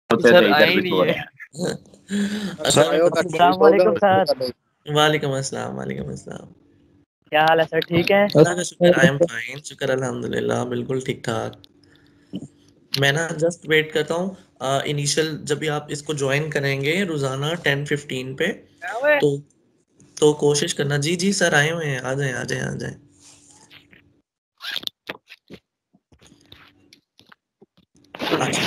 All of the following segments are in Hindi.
होते सर थे आए इधर ही भी नहीं सो है। रहे। अच्छा आयो का अस्सलाम वालेकुम सर। वालेकुम अस्सलाम, वालेकुम अस्सलाम। क्या हाल है सर, ठीक है? अल्लाह का शुक्र, आई एम फाइन, शुक्र अल्हम्दुलिल्लाह, बिल्कुल ठीक ठाक। मैं ना जस्ट वेट करता हूँ इनिशियल, जब भी आप इसको ज्वाइन करेंगे रोजाना 10:15 पे, तो कोशिश करना। जी जी सर आए हुए हैं, आ जाएं आ जाएं आ जाएं। अच्छा,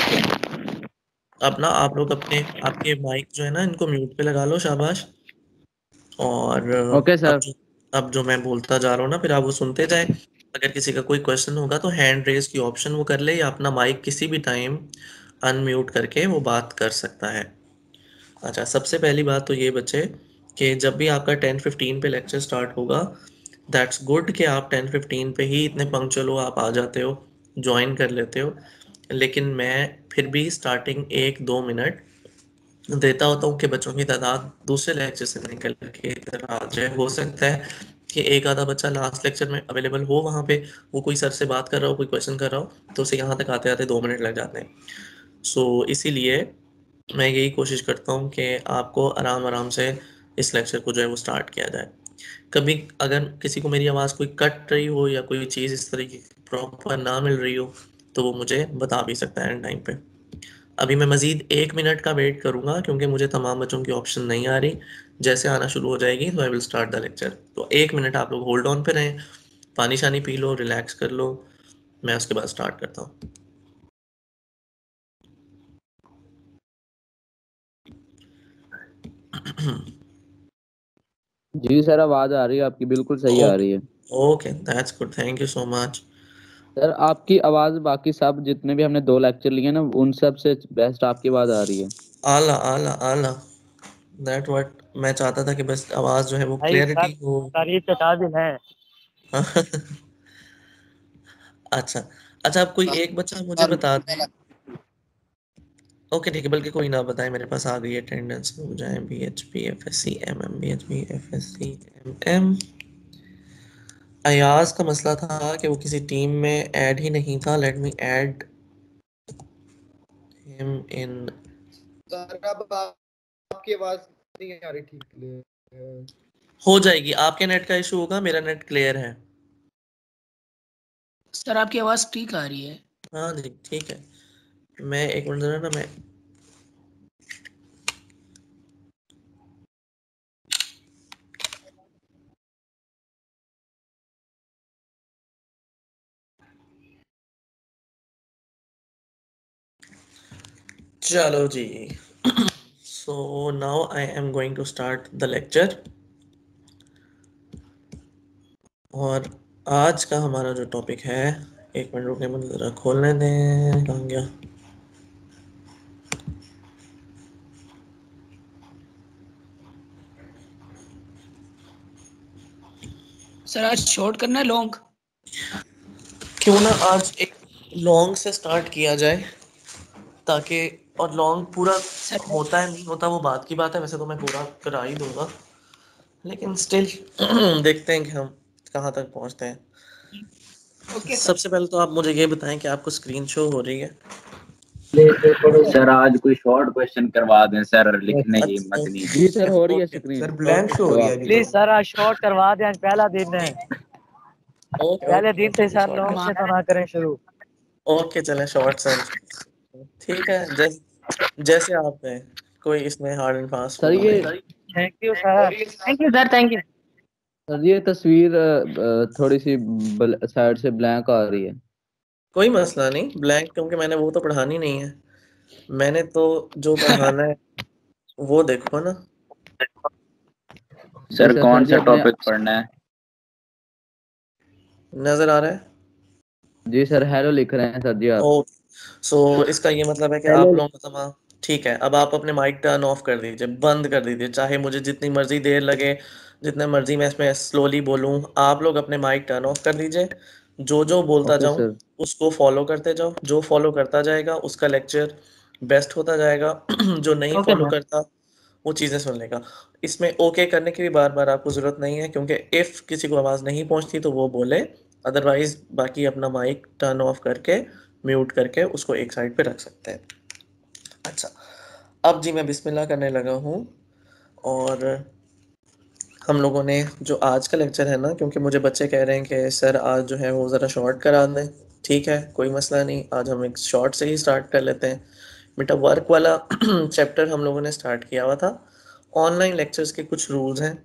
अब ना आप लोग अपने आपके माइक जो है ना इनको म्यूट पे लगा लो, शाबाश। और ओके सर। अब जो मैं बोलता जा रहा हूँ ना, फिर आप वो सुनते जाए। अगर किसी का कोई क्वेश्चन होगा तो हैंड रेज की ऑप्शन वो कर ले, या अपना माइक किसी भी टाइम अनम्यूट करके वो बात कर सकता है। अच्छा, सबसे पहली बात तो ये बच्चे कि जब भी आपका 10:15 पे लेक्चर स्टार्ट होगा, दैट्स गुड कि आप 10:15 पे ही इतने पंक्चुअल हो, आप आ जाते हो, ज्वाइन कर लेते हो। लेकिन मैं फिर भी स्टार्टिंग 1-2 मिनट देता होता हूँ कि बच्चों की तादाद दूसरे लेक्चर से निकल के इधर आ जाए। हो सकता है कि एक आधा बच्चा लास्ट लेक्चर में अवेलेबल हो वहाँ पे, वो कोई सर से बात कर रहा हो, कोई क्वेश्चन कर रहा हो, तो उसे यहाँ तक आते आते 2 मिनट लग जाते हैं। सो इसीलिए मैं यही कोशिश करता हूँ कि आपको आराम आराम से इस लेक्चर को जो है वो स्टार्ट किया जाए। कभी अगर किसी को मेरी आवाज़ कोई कट रही हो या कोई चीज़ इस तरीके की प्रॉपर ना मिल रही हो, तो वो मुझे बता भी सकता है एंड टाइम पे। अभी मैं मज़ीद 1 मिनट का वेट करूँगा, क्योंकि मुझे तमाम बच्चों की ऑप्शन नहीं आ रही। जैसे आना शुरू हो जाएगी तो I will start the lecture. तो 1 मिनट आप लोग होल्ड ऑन पे रहें, पानी शानी पी लो, रिलैक्स कर लो, मैं उसके बाद स्टार्ट करता हूँ। जी सर, आवाज आ रही है आपकी, बिल्कुल सही आ रही है। Okay, that's good, thank you so much. Sir आपकी आवाज बाकी सब जितने भी हमने 2 लेक्चर लिए ना, उन सब से बेस्ट आपकी आवाज आ रही है। आला आला आला, दैट व्हाट मैं चाहता था कि बस आवाज़ जो है वो भाई सर क्लैरिटी हो। तारीफ के काबिल है। अच्छा अच्छा, अब कोई एक बच्चा मुझे बता दे। ओके ठीक है, बल्कि कोई ना बताए, मेरे पास आ गई अटेंडेंस हो जाए। BHP FSC MM, BHP FSC MM। Ayaz का मसला था कि वो किसी टीम में ऐड ही नहीं था। Let me add him in. Sir अब आपकी आवाज नहीं आ रही ठीक क्लियर। हो जाएगी, आपके नेट का इशू होगा, मेरा नेट क्लियर है। सर आपकी आवाज ठीक आ रही है। हाँ जी ठीक है। मैं एक मिनट जरा ना, मैं चलो जी। So now I am going to start the lecture. और आज का हमारा जो टॉपिक है, एक मिनट रुके, मुझे ज़रा खोलने दें, कहाँ गया। सर आज शॉर्ट करना है लॉन्ग? क्यों ना आज एक लॉन्ग से स्टार्ट किया जाए, ताकि, और लॉन्ग पूरा सर होता है नहीं होता वो बात की बात है, वैसे तो मैं पूरा करा ही दूंगा, लेकिन स्टिल देखते हैं कि हम कहाँ तक पहुँचते हैं। Okay sir. सबसे पहले तो आप मुझे ये बताएं कि आपको स्क्रीन शो हो रही है? सर आज कोई शॉर्ट क्वेश्चन करवा दें सर, लिखने की अच्छा, हिम्मत नहीं। जी सर, हो रही है okay screen. Sir blank show हो रही है अभी प्लीज तो। सर आज शॉर्ट करवा दें, आज पहला दिन है। ओके पहले ओके दिन से ओके सर शॉर्ट लॉन्ग से कर, तो ना करें शुरू। ओके चलें शॉर्ट सर, ठीक है, जैसे आप हैं, कोई इसमें hard and fast sir rule ये नहीं। Thank you sir. Thank you sir, thank you. Sir ये तस्वीर थोड़ी सी साइड से ब्लैंक आ रही है। कोई मसला नहीं, ब्लैंक, क्योंकि मैंने वो तो पढ़ानी नहीं है। मैंने तो जो पढ़ाना है वो देखो ना। जी सर सर, कौन सर जी सा अपने। टॉपिक पढ़ना है? नजर आ रहा है? जी सर, हेलो लिख रहे हैं सर जी आप। ओ, सो इसका ये मतलब है कि आप लोगों का तमाम ठीक है। अब आप अपने माइक टर्न ऑफ कर दीजिए, बंद कर दीजिए, चाहे मुझे जितनी मर्जी देर लगे, जितने मर्जी मैं इसमें स्लोली बोलूं, आप लोग अपने माइक टर्न ऑफ कर दीजिए। जो जो बोलता ओके जाऊं सर। उसको फॉलो करते जाओ, जो फॉलो करता जाएगा उसका लेक्चर बेस्ट होता जाएगा। जो नहीं ओके फॉलो सर। करता वो चीज़ें सुन लेगा। इसमें ओके करने की भी बार बार आपको ज़रूरत नहीं है, क्योंकि इफ़ किसी को आवाज़ नहीं पहुंचती तो वो बोले, अदरवाइज बाकी अपना माइक टर्न ऑफ करके, म्यूट करके उसको एक साइड पे रख सकते हैं। अच्छा, अब जी मैं बिस्मिल्लाह करने लगा हूँ। और हम लोगों ने जो आज का लेक्चर है ना, क्योंकि मुझे बच्चे कह रहे हैं कि सर आज जो है वो ज़रा शॉर्ट करा दें, ठीक है कोई मसला नहीं, आज हम एक शॉर्ट से ही स्टार्ट कर लेते हैं। बेटा वर्क वाला चैप्टर हम लोगों ने स्टार्ट किया हुआ था। ऑनलाइन लेक्चर्स के कुछ रूल्स हैं,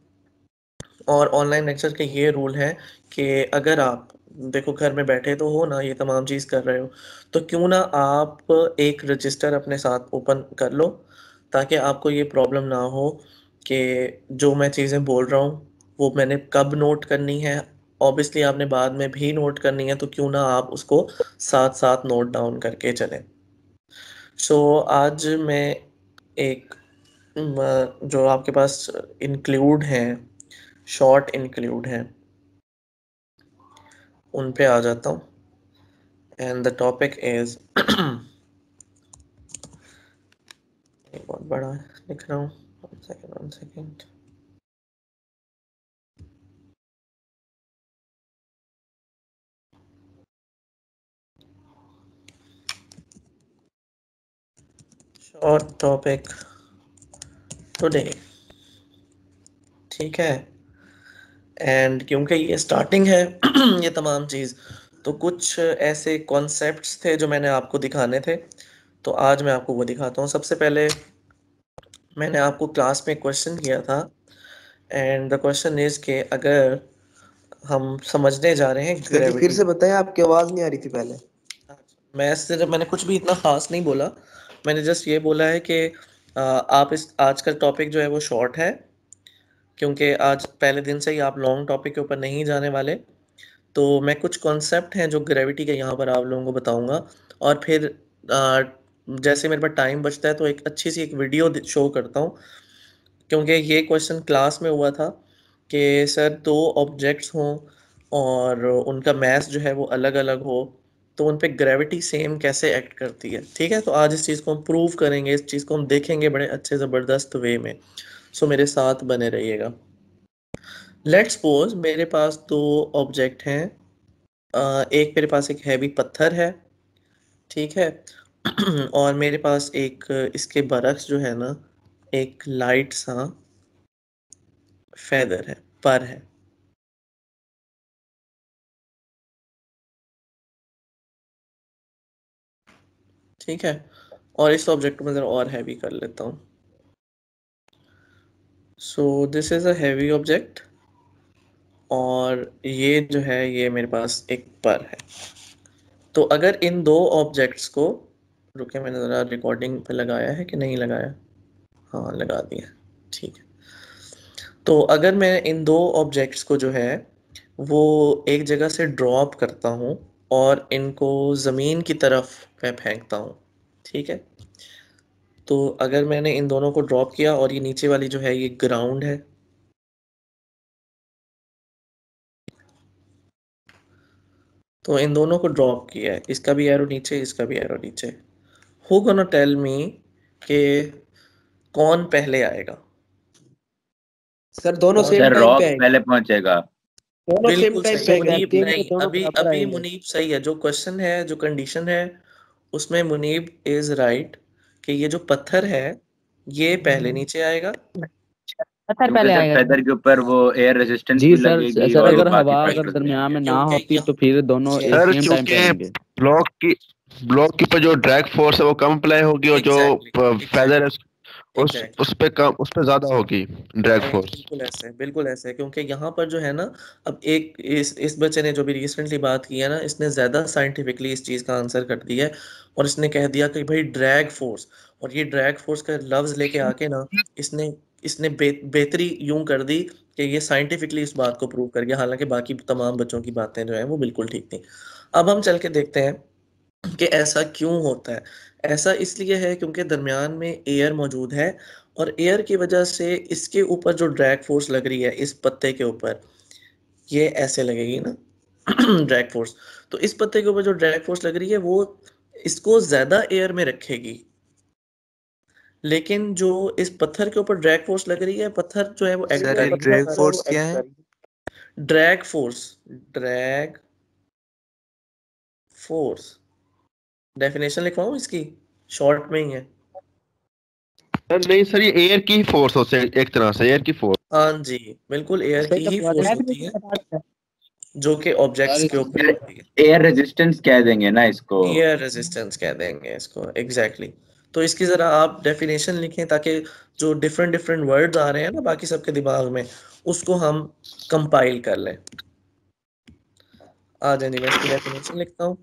और ऑनलाइन लेक्चर के ये रूल है कि अगर आप देखो घर में बैठे तो हो ना, ये तमाम चीज़ कर रहे हो, तो क्यों ना आप एक रजिस्टर अपने साथ ओपन कर लो, ताकि आपको ये प्रॉब्लम ना हो कि जो मैं चीज़ें बोल रहा हूँ वो मैंने कब नोट करनी है। ऑब्वियसली आपने बाद में भी नोट करनी है, तो क्यों ना आप उसको साथ साथ नोट डाउन करके चलें। सो आज मैं एक जो आपके पास इंक्लूड हैं, शॉर्ट इंक्लूड हैं, उन पे आ जाता हूँ। एंड द टॉपिक इज बहुत बड़ा है, लिख रहा हूँ, one second. Short topic today, ठीक है। एंड क्योंकि ये स्टार्टिंग है ये तमाम चीज़, तो कुछ ऐसे कॉन्सेप्ट्स थे जो मैंने आपको दिखाने थे, तो आज मैं आपको वो दिखाता हूँ। सबसे पहले मैंने आपको क्लास में क्वेश्चन किया था, एंड द क्वेश्चन इज के अगर हम समझने जा रहे हैं सर जी फिर ग्रेविटी। से बताएं, आपकी आवाज नहीं आ रही थी पहले। मैंने कुछ भी इतना खास नहीं बोला, मैंने जस्ट ये बोला है कि आप इस आज का टॉपिक जो है वो शॉर्ट है, क्योंकि आज पहले दिन से ही आप लॉन्ग टॉपिक के ऊपर नहीं जाने वाले। तो मैं कुछ कॉन्सेप्ट हैं जो ग्रेविटी के यहाँ पर आप लोगों को बताऊंगा, और फिर जैसे मेरे पास टाइम बचता है तो एक अच्छी सी एक वीडियो शो करता हूँ, क्योंकि ये क्वेश्चन क्लास में हुआ था कि सर दो ऑब्जेक्ट्स हों और उनका मास जो है वो अलग अलग हो, तो उन पे ग्रेविटी सेम कैसे एक्ट करती है। ठीक है, तो आज इस चीज़ को हम प्रूव करेंगे, इस चीज़ को हम देखेंगे बड़े अच्छे ज़बरदस्त वे में। सो मेरे साथ बने रहिएगा। लेट्स सपोज मेरे पास दो ऑब्जेक्ट हैं, एक मेरे पास एक हैवी पत्थर है, ठीक है और मेरे पास एक इसके बरक्स जो है ना एक लाइट सा फेदर है, पर है। ठीक है, और इस ऑब्जेक्ट को मैं जरा और हैवी कर लेता हूँ। So this is a heavy object, और ये जो है ये मेरे पास एक पर है। तो अगर इन दो ऑब्जेक्ट्स को, रुके मैंने जरा रिकॉर्डिंग पे लगाया है कि नहीं लगाया, हाँ लगा दिया, ठीक है। तो अगर मैं इन दो ऑब्जेक्ट्स को जो है वो एक जगह से ड्रॉप करता हूँ और इनको ज़मीन की तरफ मैं फेंकता हूँ, ठीक है। तो अगर मैंने इन दोनों को ड्रॉप किया और ये नीचे वाली जो है ये ग्राउंड है, तो इन दोनों को ड्रॉप किया है, इसका भी एरो नीचे, इसका भी एरो नीचे। हु गोना टेल मी कि कौन पहले आएगा? सर दोनों सेम सर टाइम रॉक पे आएंगे, पहले पहुंचेगा। दोनों सेम बिल्कुल टाइम सही पे मुनीब, आएंगे, नहीं दोनों अभी बराबर अभी आएंगे। मुनीब सही है, जो क्वेश्चन है जो कंडीशन है उसमें मुनीब इज राइट कि ये जो पत्थर है ये पहले नीचे आएगा। पत्थर क्योंकि पहले सर आएगा फेदर के ऊपर वो एयर रेजिस्टेंस जी भी सर, लगेगी सर और अगर बाकी हवा अगर फैक्टर्स भी हैं। दरमियान में ना क्योंकि होती तो फिर दोनों सर, सेम टाइम पे आएंगे। ब्लॉक के ऊपर जो ड्रैग फोर्स है वो कम अप्लाई होगी, और जो फेदर है उस पे कम, उस पे ज्यादा होगी ड्रैग फोर्स। बिल्कुल ऐसे, क्योंकि यहाँ पर जो है ना, अब एक इस बच्चे ने जो भी रिसेंटली बात की है ना, इसने ज्यादा साइंटिफिकली इस चीज का आंसर कर दिया है, और इसने कह दिया कि भाई ड्रैग फोर्स, और ये ड्रैग फोर्स का लफ्ज लेके आके ना इसने इसने बेहतरी यूं कर दी कि ये साइंटिफिकली इस बात को प्रूव कर गया, हालांकि बाकी तमाम बच्चों की बातें जो है वो बिल्कुल ठीक थी। अब हम चल के देखते हैं कि ऐसा क्यों होता है। ऐसा इसलिए है क्योंकि दरमियान में एयर मौजूद है, और एयर की वजह से इसके ऊपर जो ड्रैग फोर्स लग रही है इस पत्ते के ऊपर, ये ऐसे लगेगी ना ड्रैग फोर्स। तो इस पत्ते के ऊपर जो ड्रैग फोर्स लग रही है वो इसको ज्यादा एयर में रखेगी, लेकिन जो इस पत्थर के ऊपर ड्रैग फोर्स लग रही है, पत्थर जो है वो एक्ट सर कर ये रही ड्रैग है फोर्स क्या है? Drag force. Drag force definition लिखवाऊं इसकी, शॉर्ट में ही है। सर नहीं सर, ये एयर की फोर्स होती है एक तरह से, एयर की फोर्स। हाँ जी, बिल्कुल एयर की ही फोर्स होती है जो कि ऑब्जेक्ट्स के ऊपर होती है। एयर रेजिस्टेंस कह देंगे ना इसको। एयर रेजिस्टेंस कह देंगे इसको, एग्जैक्टली तो इसकी जरा आप डेफिनेशन लिखें ताकि जो डिफरेंट डिफरेंट वर्ड्स आ रहे हैं ना बाकी सबके दिमाग में, उसको हम कंपाइल कर लें। आ जाए, मैं इसकी डेफिनेशन लिखता हूँ।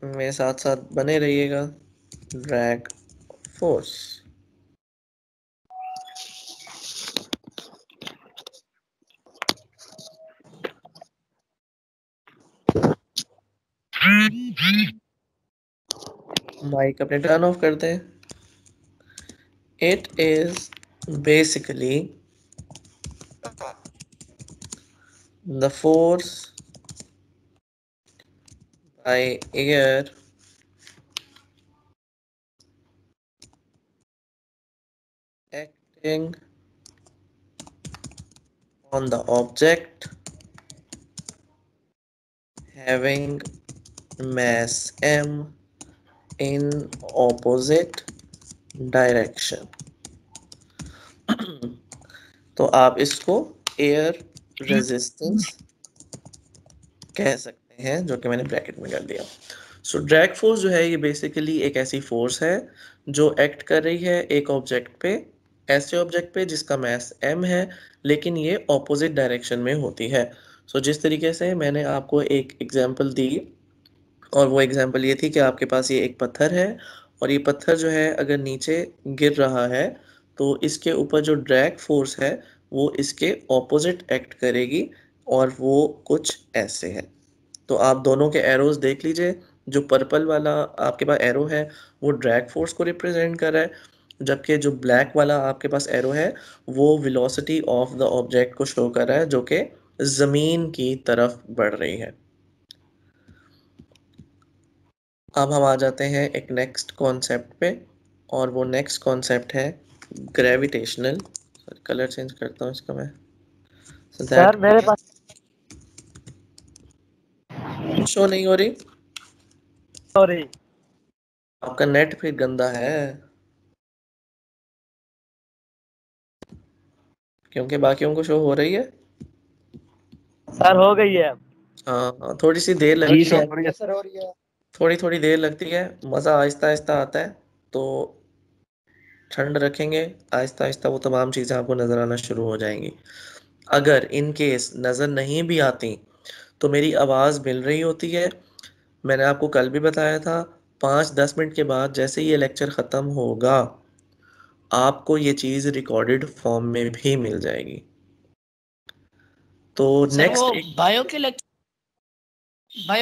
मेरे साथ साथ बने रहिएगा। ड्रैग फोर्स, माइक अपने टर्न ऑफ करते हैं। It is basically the force by air acting on the object having mass m in opposite direction। तो आप इसको एयर रेजिस्टेंस कह सकते हैं, जो कि मैंने ब्रैकेट में कर दिया। सो ड्रैग फोर्स जो है ये बेसिकली एक ऐसी फोर्स है जो एक्ट कर रही है एक ऑब्जेक्ट पे, ऐसे ऑब्जेक्ट पे जिसका मास m है, लेकिन ये ऑपोजिट डायरेक्शन में होती है। सो जिस तरीके से मैंने आपको एक एग्जांपल दी, और वो एग्जांपल ये थी कि आपके पास ये एक पत्थर है, और ये पत्थर जो है अगर नीचे गिर रहा है तो इसके ऊपर जो ड्रैग फोर्स है वो इसके ऑपोजिट एक्ट करेगी, और वो कुछ ऐसे है। तो आप दोनों के एरोज देख लीजिए। जो पर्पल वाला आपके पास एरो है वो ड्रैग फोर्स को रिप्रेजेंट कर रहा है, जबकि जो ब्लैक वाला आपके पास एरो है वो वेलोसिटी ऑफ द ऑब्जेक्ट को शो कर रहा है, जो कि जमीन की तरफ बढ़ रही है। अब हम आ जाते हैं एक नेक्स्ट कॉन्सेप्ट पे, और वो नेक्स्ट कॉन्सेप्ट है ग्रेविटेशनल। कलर चेंज करता हूँ इसका मैं। सर मेरे पास शो नहीं हो रही, सॉरी आपका नेट फिर गंदा है, क्योंकि बाकियों को शो हो रही है। सर हो गई है। हाँ, थोड़ी सी देर लगती है, सर हो रही है। थोड़ी थोड़ी देर लगती है, मज़ा आहिस्ता आहिस्ता आता है। तो ठंड रखेंगे, आहिस्ता आहिस्ता वो तमाम चीज़ें आपको नज़र आना शुरू हो जाएंगी। अगर इन केस नज़र नहीं भी आती तो मेरी आवाज़ मिल रही होती है। मैंने आपको कल भी बताया था 5-10 मिनट के बाद जैसे ही ये लेक्चर ख़त्म होगा आपको ये चीज़ रिकॉर्डेड फॉर्म में भी मिल जाएगी। तो सर वो नेक्स्ट बायो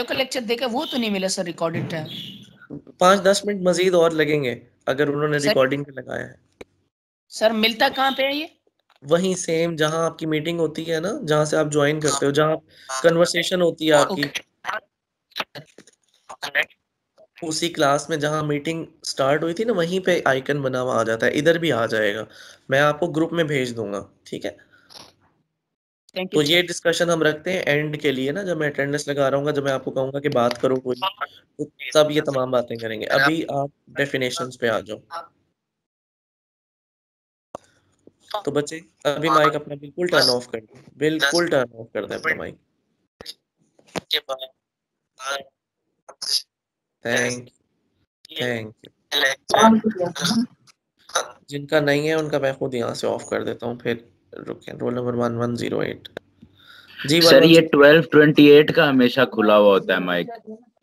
का लेक्चर देखा, वो तो नहीं मिला सर रिकॉर्डेड टाइम। 5-10 मिनट मजीद और लगेंगे अगर उन्होंने सर- रिकॉर्डिंग पे लगाया है। सर मिलता कहाँ पे है ये? वहीं सेम जहां आपकी मीटिंग होती है ना, जहां से आप ज्वाइन करते हो, जहां कन्वर्सेशन होती है आपकी, उसी क्लास में जहां मीटिंग स्टार्ट हुई थी ना, वहीं पे आइकन बना हुआ आ जाता है। इधर भी आ जाएगा, मैं आपको ग्रुप में भेज दूंगा, ठीक है। थैंक तो यू ये डिस्कशन हम रखते हैं एंड के लिए ना, जब मैं अटेंडेंस लगा रहा हूँ, जब मैं आपको कहूंगा कि बात करो कोई, तो तब ये तमाम बातें करेंगे। अभी आप डेफिनेशंस पे आ जाओ। तो बच्चे अभी माइक अपना बिल्कुल टर्न ऑफ कर दो, बिल्कुल टर्न ऑफ कर दे अपना माइक। Thank thank you. जिनका नहीं है उनका मैं खुद यहाँ से ऑफ कर देता हूँ। फिर रुके, रोल नंबर 1108 जी। सर ये 1228 का हमेशा खुला हुआ होता है माइक।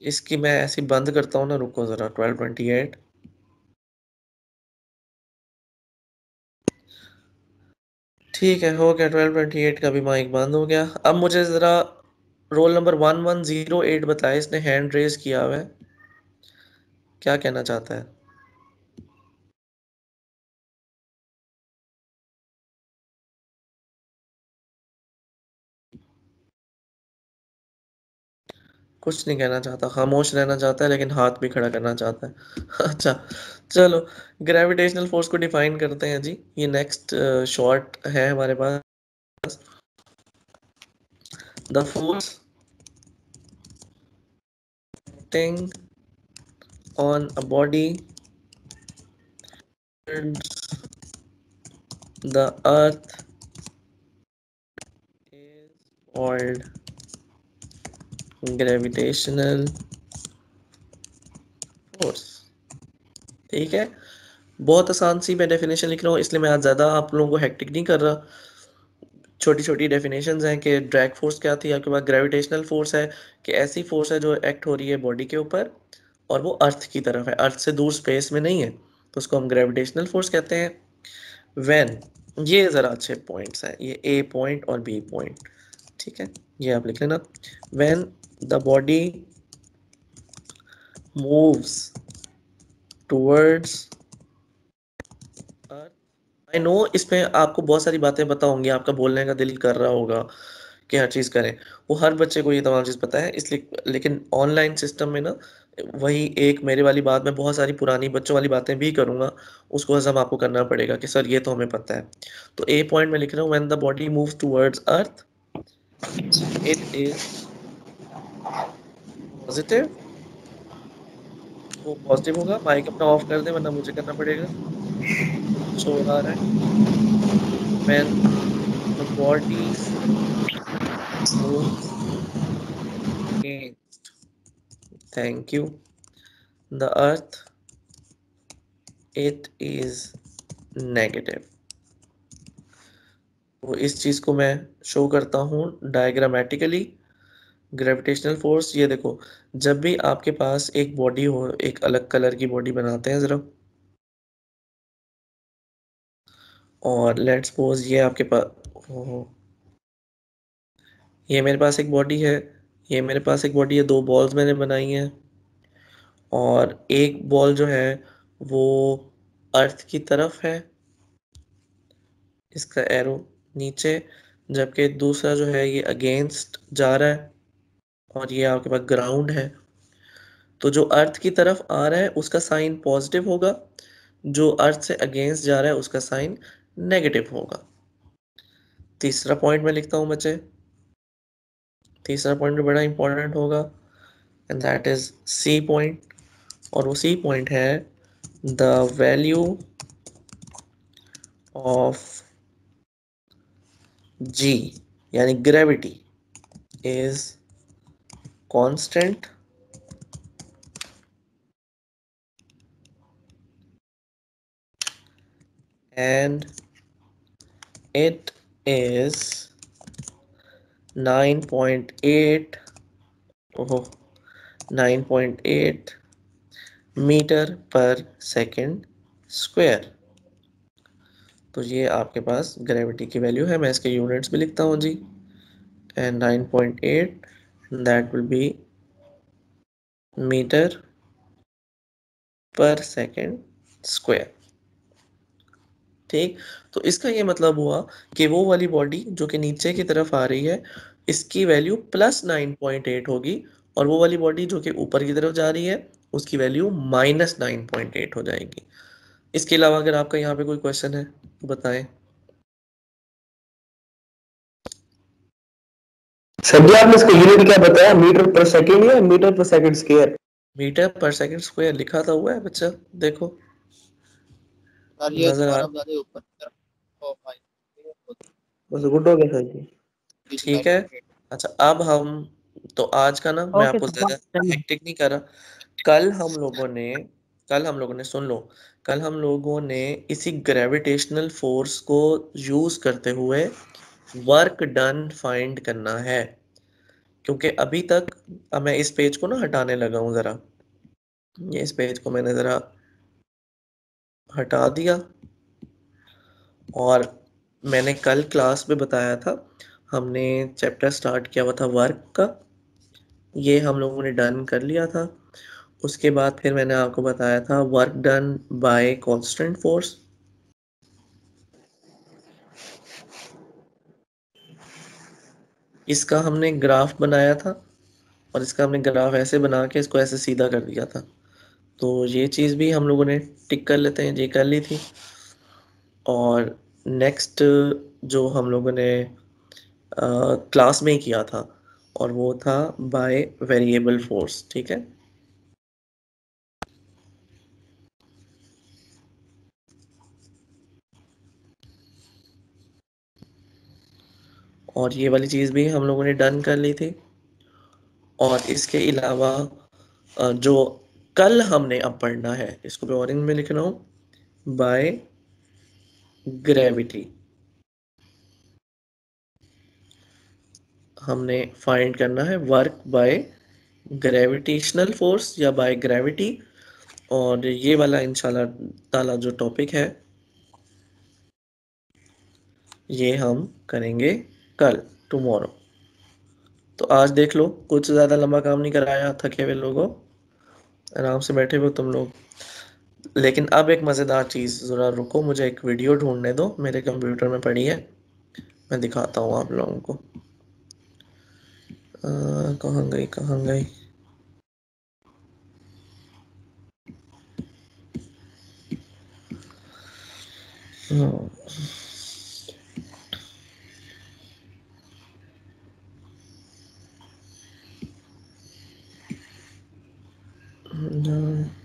इसकी मैं ऐसी बंद करता हूँ ना, रुको जरा। 1228 ठीक है, हो गया। 1228 का भी माइक बंद हो गया। अब मुझे जरा रोल नंबर 1108 बताए, इसने हैंड रेज किया हुआ है, क्या कहना चाहता है? कुछ नहीं कहना चाहता, खामोश रहना चाहता है, लेकिन हाथ भी खड़ा करना चाहता है। अच्छा चलो, ग्रेविटेशनल फोर्स को डिफाइन करते हैं जी। ये नेक्स्ट शॉर्ट है हमारे पास। The force acting on a body the earth is called gravitational force। ठीक है, बहुत आसान सी मैं डेफिनेशन लिख रहा हूँ, इसलिए मैं आज ज़्यादा आप लोगों को हेक्टिक नहीं कर रहा। छोटी छोटी डेफिनेशंस हैं कि ड्रैग फोर्स क्या थी, आपके पास ग्रेविटेशनल फोर्स है कि ऐसी फोर्स है जो एक्ट हो रही है बॉडी के ऊपर और वो अर्थ की तरफ है, अर्थ से दूर स्पेस में नहीं है, तो उसको हम ग्रेविटेशनल फोर्स कहते हैं। व्हेन, ये ज़रा अच्छे पॉइंट्स हैं, ये ए पॉइंट और बी पॉइंट, ठीक है, ये आप लिख लेना। When the body moves towards earth, I know इसमें आपको बहुत सारी बातें पता होंगी, आपका बोलने का दिल कर रहा होगा कि हर चीज़ करें, वो हर बच्चे को ये तमाम चीज़ पता है, इसलिए लेकिन ऑनलाइन सिस्टम में ना वही एक मेरे वाली बात, मैं बहुत सारी पुरानी बच्चों वाली बातें भी करूंगा, उसको हजम आपको करना पड़ेगा कि सर ये तो हमें पता है। तो ए पॉइंट में लिख रहा हूँ, when the body moves towards earth it is positive, वो पॉजिटिव होगा। माइक अपना ऑफ कर दे वरना मुझे करना पड़ेगा, शोर आ रहा है। When the body moves against, thank you, the earth it is negative। तो इस चीज को मैं शो करता हूँ डायग्रामेटिकली। ग्रेविटेशनल फोर्स, ये देखो, जब भी आपके पास एक बॉडी हो, एक अलग कलर की बॉडी बनाते हैं जरा, और लेट्स सपोज ये आपके पास, ये मेरे पास एक बॉडी है, ये मेरे पास एक बॉडी है, दो बॉल्स मैंने बनाई हैं, और एक बॉल जो है वो अर्थ की तरफ है, इसका एरो नीचे, जबकि दूसरा जो है ये अगेंस्ट जा रहा है और ये आपके पास ग्राउंड है। तो जो अर्थ की तरफ आ रहा है उसका साइन पॉजिटिव होगा, जो अर्थ से अगेंस्ट जा रहा है उसका साइन नेगेटिव होगा। तीसरा पॉइंट मैं लिखता हूं बच्चे, तीसरा पॉइंट बड़ा इंपॉर्टेंट होगा, and that is C point, और वो सी पॉइंट है द वैल्यू ऑफ जी यानी gravity is constant and it is 9.8 9.8 metre पर सेकेंड स्क्वायर। तो ये आपके पास ग्रेविटी की वैल्यू है, मैं इसके यूनिट्स भी लिखता हूँ जी, and 9.8 that will be metre पर सेकेंड स्क्वायर। ठीक, तो इसका ये मतलब हुआ कि वो वाली बॉडी जो कि नीचे की तरफ आ रही है इसकी वैल्यू प्लस 9.8 होगी, और वो वाली बॉडी जो कि ऊपर की तरफ जा रही है उसकी वैल्यू माइनस 9.8 हो जाएगी। इसके अलावा अगर आपका यहाँ पे कोई क्वेश्चन है तो बताएं। सर जी आपने इसका यूनिट क्या बताया, मीटर पर सेकंड या मीटर पर सेकंड स्क्वायर? मीटर पर सेकंड स्क्वायर लिखा था, हुआ है बच्चा, देखो सर ये नजर आ, दोबारा ऊपर ओ भाई बस गुड हो गया सर जी। ठीक है। अच्छा अब हम, तो आज का ना मैं आपको ज्यादा हेक्टिक नहीं कर रहा, कल हम लोगों ने सुन लो, कल हम लोगों ने इसी ग्रेविटेशनल फोर्स को यूज करते हुए वर्क डन फाइंड करना है, क्योंकि अभी तक, अब मैं इस पेज को ना हटाने लगा हूं जरा, ये इस पेज को मैंने जरा हटा दिया, और मैंने कल क्लास में बताया था, हमने चैप्टर स्टार्ट किया हुआ था वर्क का, ये हम लोगों ने डन कर लिया था। उसके बाद फिर मैंने आपको बताया था work done by constant force, इसका हमने ग्राफ बनाया था, और इसका हमने ग्राफ ऐसे बना के इसको ऐसे सीधा कर दिया था। तो ये चीज़ भी हम लोगों ने टिक कर लेते हैं, ये कर ली थी। और नेक्स्ट जो हम लोगों ने क्लास में ही किया था, और वो था बाय वेरिएबल फोर्स, ठीक है। और ये वाली चीज़ भी हम लोगों ने डन कर ली थी। और इसके अलावा जो कल हमने अब पढ़ना है, इसको मैं ऑरेंज में लिख रहा हूँ, बाय ग्रेविटी। हमने फाइंड करना है वर्क बाय ग्रेविटेशनल फोर्स या बाय ग्रेविटी। और ये वाला इंशाल्लाह ताला जो टॉपिक है ये हम करेंगे कल, टुमारो। तो आज देख लो, कुछ ज़्यादा लंबा काम नहीं कराया थके हुए लोगों, आराम से बैठे हुए तुम लोग। लेकिन अब एक मज़ेदार चीज़, ज़रा रुको, मुझे एक वीडियो ढूंढने दो, मेरे कंप्यूटर में पड़ी है, मैं दिखाता हूँ आप लोगों को। कहाँ गई कहाँ गई?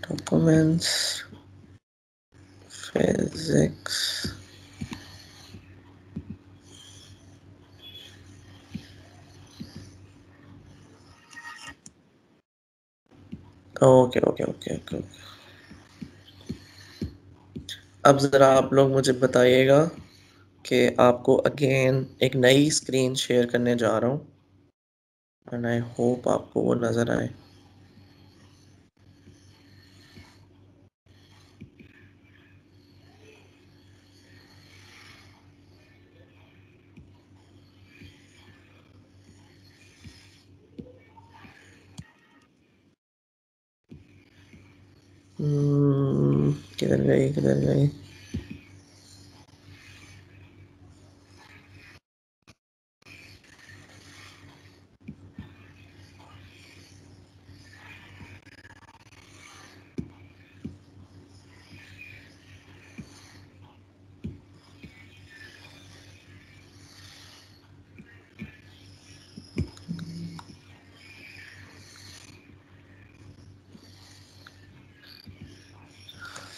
Documents, physics. Okay okay okay okay. अब ज़रा आप लोग मुझे बताइएगा कि आपको अगेन एक नई स्क्रीन शेयर करने जा रहा हूँ, एंड आई होप आपको वो नज़र आए। किधर गई किधर गई?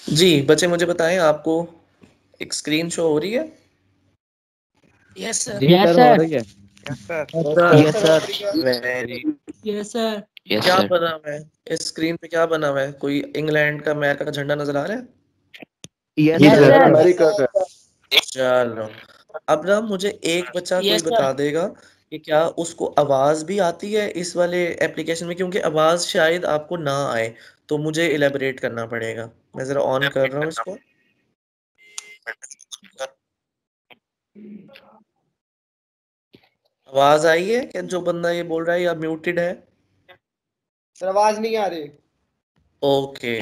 जी बच्चे मुझे बताएं, आपको एक स्क्रीन शो हो रही है? Yes sir. जी सर, हो रही है। Yes sir. Very yes sir. क्या बना हुआ है इस स्क्रीन पे? क्या बना हुआ है? कोई इंग्लैंड का, अमेरिका का झंडा नजर आ रहा है? Yes sir. अमेरिका का। चलो, अब ना मुझे एक बच्चा कोई यस सर। बता देगा कि क्या उसको आवाज भी आती है इस वाले एप्लीकेशन में, क्योंकि आवाज शायद आपको ना आए, तो मुझे इलेबोरेट करना पड़ेगा। मैं जरा ऑन कर रहा हूँ इसको। आवाज आई है क्या? जो बंदा ये बोल रहा है या म्यूटेड है? सर आवाज नहीं आ रही। ओके,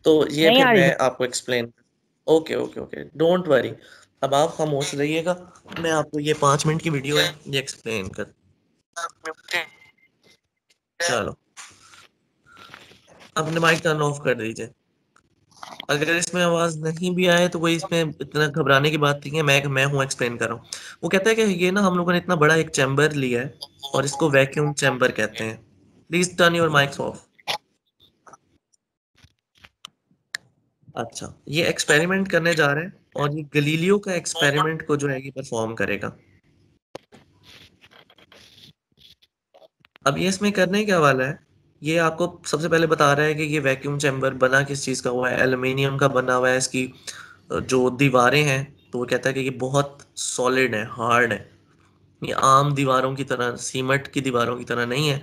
तो ये नहीं फिर आ रही मैं आपको explain. Okay okay okay, don't worry. अब आप खामोश रहिएगा, मैं आपको ये 5 मिनट की वीडियो है ये एक्सप्लेन कर। चलो, अपने माइक टर्न ऑफ कर दीजिए। अगर इसमें आवाज नहीं भी आए तो कोई इसमें इतना घबराने की बात नहीं है, मैं हूँ एक्सप्लेन कर रहा हूँ। वो कहता है कि ये ना हम लोगों ने इतना बड़ा एक चैम्बर लिया है और इसको वैक्यूम चैम्बर कहते हैं। Please turn your mics of. अच्छा, ये एक्सपेरिमेंट करने जा रहे हैं और ये गलीलियो का एक्सपेरिमेंट को जो है ये परफॉर्म करेगा। अब ये इसमें करने क्या वाला है, ये आपको सबसे पहले बता रहा है कि ये वैक्यूम चैम्बर बना किस चीज़ का हुआ है। एल्युमिनियम का बना हुआ है। इसकी जो दीवारें हैं, तो वो कहता है कि ये बहुत सॉलिड है, हार्ड है। ये आम दीवारों की तरह, सीमेंट की दीवारों की तरह नहीं है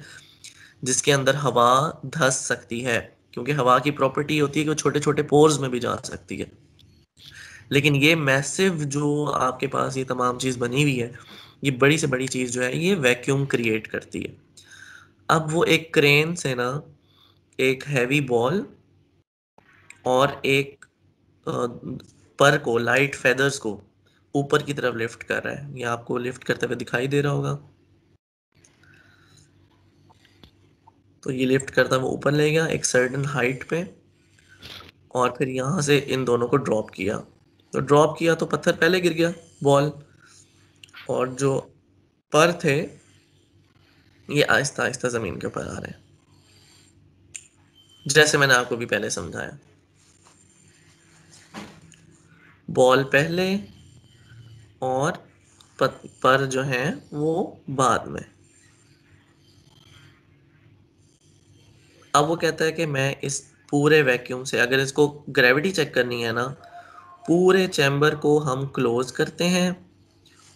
जिसके अंदर हवा धस सकती है, क्योंकि हवा की प्रॉपर्टी होती है कि वो छोटे छोटे पोर्स में भी जा सकती है। लेकिन ये मैसिव जो आपके पास ये तमाम चीज़ बनी हुई है, ये बड़ी से बड़ी चीज़ जो है ये वैक्यूम क्रिएट करती है। अब वो एक क्रेन से ना एक हैवी बॉल और एक पर को, लाइट फेदर्स को ऊपर की तरफ लिफ्ट कर रहा है। ये आपको लिफ्ट करते हुए दिखाई दे रहा होगा। तो ये लिफ्ट करता हुआ ऊपर ले गया एक सर्टेन हाइट पे, और फिर यहाँ से इन दोनों को ड्रॉप किया। तो ड्रॉप किया तो पत्थर पहले गिर गया, बॉल, और जो पर थे ये आहिस्ता आहिस्ता जमीन के ऊपर आ रहे हैं, जैसे मैंने आपको भी पहले समझाया। बॉल पहले और पर जो है वो बाद में। अब वो कहता है कि मैं इस पूरे वैक्यूम से, अगर इसको ग्रेविटी चेक करनी है ना, पूरे चैम्बर को हम क्लोज करते हैं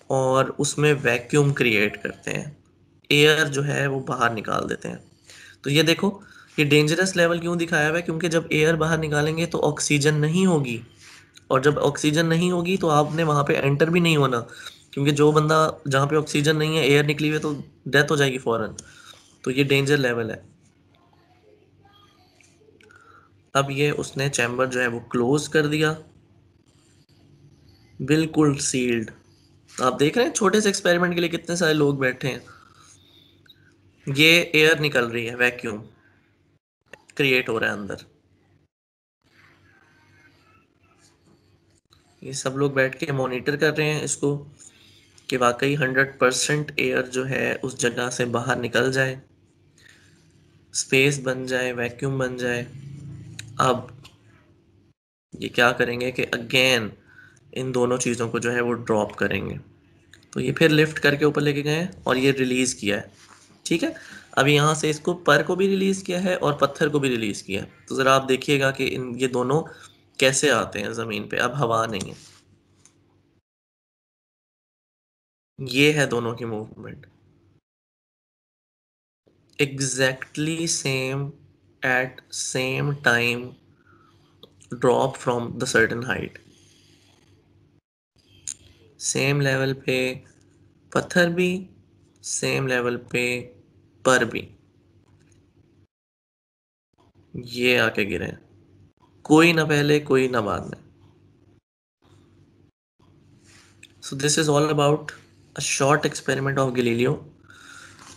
और उसमें वैक्यूम क्रिएट करते हैं, एयर जो है वो बाहर निकाल देते हैं। तो ये देखो, ये डेंजरस लेवल क्यों दिखाया हुआ है, क्योंकि जब एयर बाहर निकालेंगे तो ऑक्सीजन नहीं होगी, और जब ऑक्सीजन नहीं होगी तो आपने वहां पे एंटर भी नहीं होना, क्योंकि जो बंदा जहाँ पे ऑक्सीजन नहीं है, एयर निकली हुई है, तो डेथ हो जाएगी फौरन। तो ये डेंजर लेवल है। अब ये उसने चैम्बर जो है वो क्लोज कर दिया, बिल्कुल सील्ड। आप देख रहे हैं छोटे से एक्सपेरिमेंट के लिए कितने सारे लोग बैठे हैं। ये एयर निकल रही है, वैक्यूम क्रिएट हो रहा है अंदर। ये सब लोग बैठ के मॉनिटर कर रहे हैं इसको कि वाकई 100% एयर जो है उस जगह से बाहर निकल जाए, स्पेस बन जाए, वैक्यूम बन जाए। अब ये क्या करेंगे कि अगेन इन दोनों चीज़ों को जो है वो ड्रॉप करेंगे। तो ये फिर लिफ्ट करके ऊपर लेके गए और ये रिलीज किया है, ठीक है। अब यहाँ से इसको पर को भी रिलीज किया है और पत्थर को भी रिलीज किया है। तो जरा आप देखिएगा कि ये दोनों कैसे आते हैं जमीन पे। अब हवा नहीं है, ये है दोनों की movement exactly same at same time, drop from the certain height. Same level पे पत्थर भी, सेम लेवल पे पर भी, ये आके गिरे, कोई ना पहले कोई ना बाद में। So this is all about a short experiment of Galileo,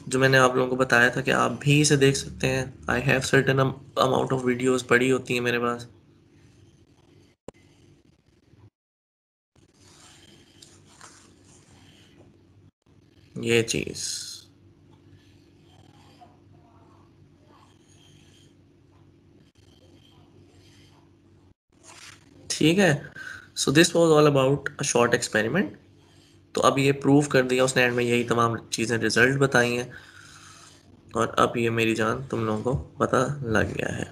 जो मैंने आप लोगों को बताया था कि आप भी इसे देख सकते हैं। I have certain amount of videos पड़ी होती हैं मेरे पास। ये चीज ठीक है। So this was all about a short experiment. तो अब ये प्रूव कर दिया उसने एंड में, यही तमाम चीज़ें रिजल्ट बताई हैं, और अब ये मेरी जान तुम लोगों को पता लग गया है।